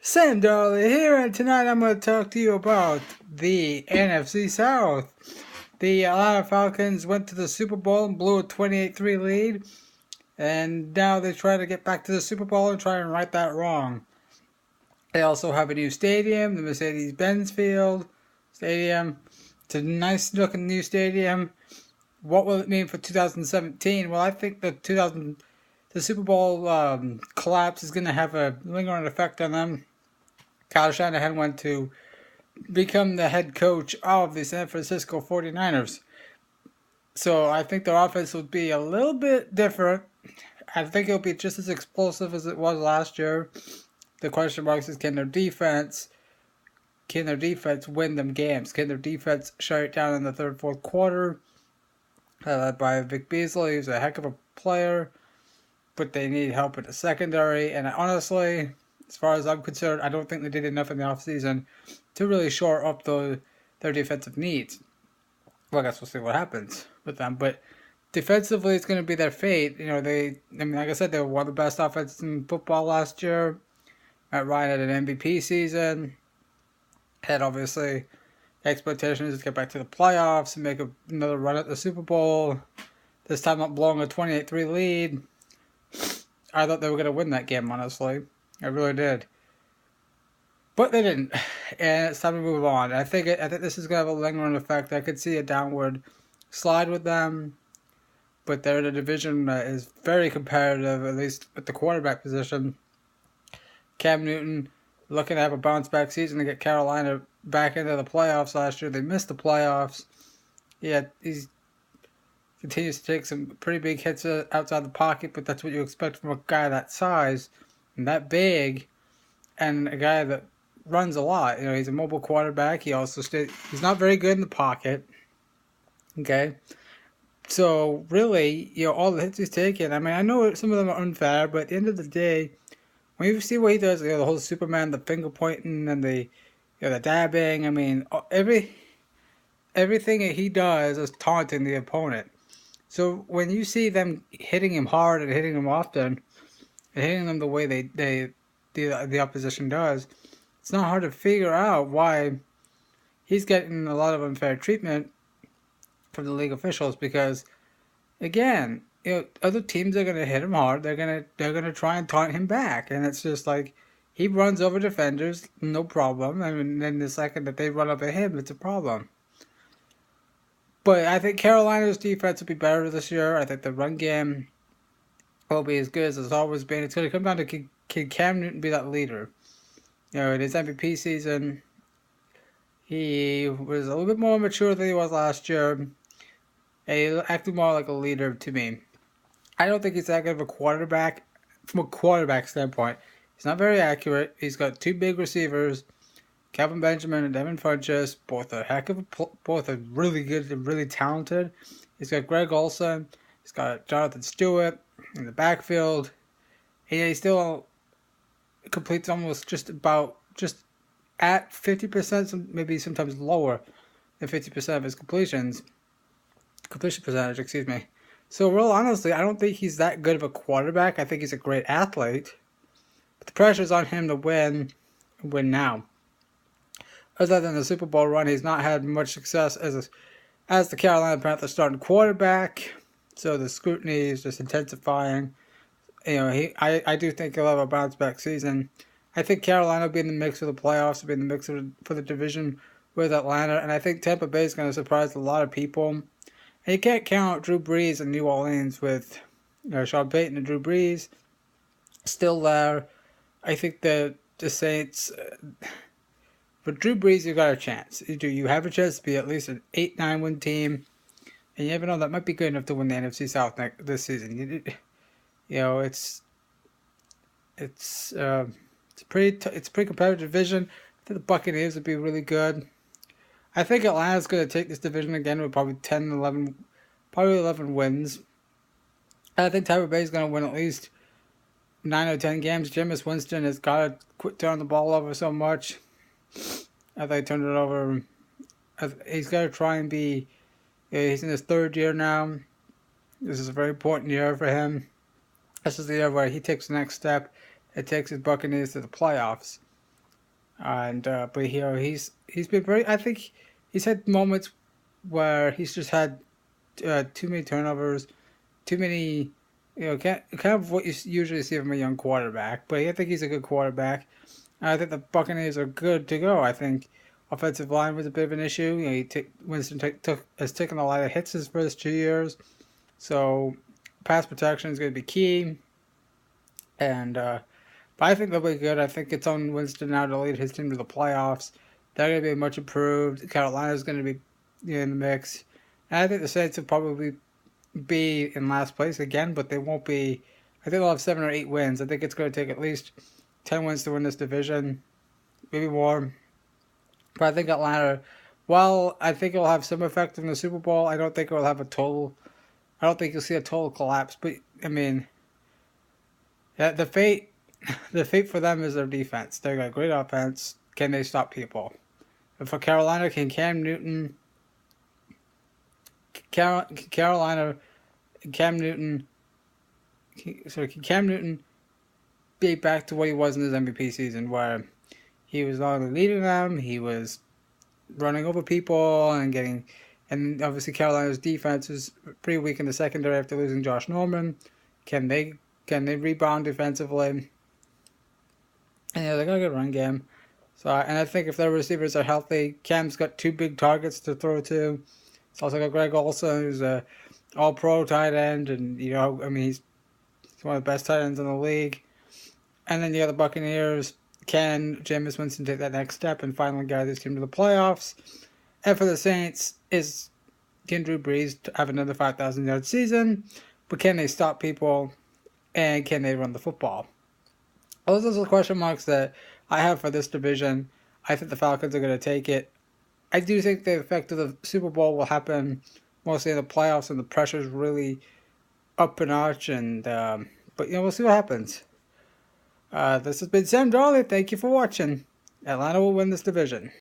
Sam Darley here, and tonight I'm going to talk to you about the NFC South. The Atlanta Falcons went to the Super Bowl and blew a 28-3 lead, and now they try to get back to the Super Bowl and try and right that wrong. They also have a new stadium, the Mercedes-Benz Field Stadium. It's a nice looking new stadium. What will it mean for 2017? Well, I think the Super Bowl collapse is going to have a lingering effect on them. Kyle Shanahan went to become the head coach of the San Francisco 49ers. So I think their offense will be a little bit different. I think it'll be just as explosive as it was last year. The question mark is, can their defense win them games? Can their defense shut it down in the third, fourth quarter? Led by Vic Beasley, who's a heck of a player, but they need help in the secondary. And honestly, as far as I'm concerned, I don't think they did enough in the offseason to really shore up their defensive needs. Well, I guess we'll see what happens with them. But defensively, it's going to be their fate. Like I said, they were one of the best offenses in football last year. Matt Ryan had an MVP season. Had obviously expectations to get back to the playoffs and make another run at the Super Bowl. This time not blowing a 28-3 lead. I thought they were going to win that game, honestly. I really did. But they didn't. And it's time to move on. I think this is going to have a lingering effect. I could see a downward slide with them. But they're in a division that is very competitive, at least at the quarterback position. Cam Newton looking to have a bounce-back season to get Carolina back into the playoffs last year. They missed the playoffs. Yeah, he continues to take some pretty big hits outside the pocket, but that's what you expect from a guy that size and that big, and a guy that runs a lot. He's a mobile quarterback. He's not very good in the pocket. Okay. So really, all the hits he's taking, I know some of them are unfair, but at the end of the day, when you see what he does, the whole Superman, the finger pointing and the dabbing, everything that he does is taunting the opponent. So when you see them hitting him hard and hitting him often, and hitting them the way the opposition does, it's not hard to figure out why he's getting a lot of unfair treatment from the league officials, because again, other teams are gonna hit him hard. They're gonna try and taunt him back, and it's just like he runs over defenders, no problem. And then the second that they run up at him, it's a problem. But I think Carolina's defense will be better this year. I think the run game will be as good as it's always been. It's going to come down to can Cam Newton be that leader? In his MVP season, he was a little bit more mature than he was last year. And he acted more like a leader to me. I don't think he's that good of a quarterback from a quarterback standpoint. He's not very accurate. He's got two big receivers, Kelvin Benjamin and Devin Funchess, both are really good and really talented. He's got Greg Olsen. He's got Jonathan Stewart in the backfield. He still completes almost just at 50%, maybe sometimes lower than 50% of his completion percentage, So real honestly, I don't think he's that good of a quarterback. I think he's a great athlete. But the pressure's on him to win now. Other than the Super Bowl run, he's not had much success as the Carolina Panthers starting quarterback. So the scrutiny is just intensifying. I do think he'll have a bounce back season. I think Carolina will be in the mix for the playoffs, will be in the mix for the division with Atlanta, and I think Tampa Bay is going to surprise a lot of people. And you can't count Drew Brees in New Orleans with Sean Payton and Drew Brees still there. I think the Saints. For Drew Brees, you got a chance. You have a chance to be at least an 8-9 win team, and you never know, that might be good enough to win the NFC South this season. It's a pretty competitive division. I think the Buccaneers would be really good. I think Atlanta's going to take this division again with probably 11 wins. I think Tampa Bay is going to win at least 9 or 10 games. Jameis Winston has got to quit turning the ball over so much. As I turned it over, he's got to try and be. He's in his third year now. This is a very important year for him. This is the year where he takes the next step and takes his Buccaneers to the playoffs. and but he's been very. I think he's had moments where he's just had too many turnovers, too many. Kind of what you usually see from a young quarterback. But I think he's a good quarterback. I think the Buccaneers are good to go. I think offensive line was a bit of an issue. Winston has taken a lot of hits his first 2 years, so pass protection is going to be key. And but I think they'll be good. I think it's on Winston now to lead his team to the playoffs. They're going to be much improved. Carolina's going to be in the mix. And I think the Saints will probably be in last place again, but they won't be. I think they'll have 7 or 8 wins. I think it's going to take at least 10 wins to win this division, maybe more. But I think Atlanta, while I think it'll have some effect in the Super Bowl, I don't think it will have a total. I don't think you'll see a total collapse. But I mean, the fate for them is their defense. They got great offense. Can they stop people? And for Carolina, can Cam Newton? Carolina, Cam Newton. Can Cam Newton be back to what he was in his MVP season, where he was not only leading them, he was running over people and getting. And obviously, Carolina's defense is pretty weak in the secondary after losing Josh Norman. Can they rebound defensively? And they got a good run game. So, and I think if their receivers are healthy, Cam's got 2 big targets to throw to. It's also got Greg Olsen, who's a all-pro tight end, and he's one of the best tight ends in the league. And then you got the Buccaneers. Can Jameis Winston take that next step and finally guide this team to the playoffs? And for the Saints, can Drew Brees have another 5,000-yard season? But can they stop people? And can they run the football? Those are the question marks that I have for this division. I think the Falcons are going to take it. I do think the effect of the Super Bowl will happen mostly in the playoffs, and the pressure's really up a notch. And but we'll see what happens. This has been Sam Darley. Thank you for watching. Atlanta will win this division.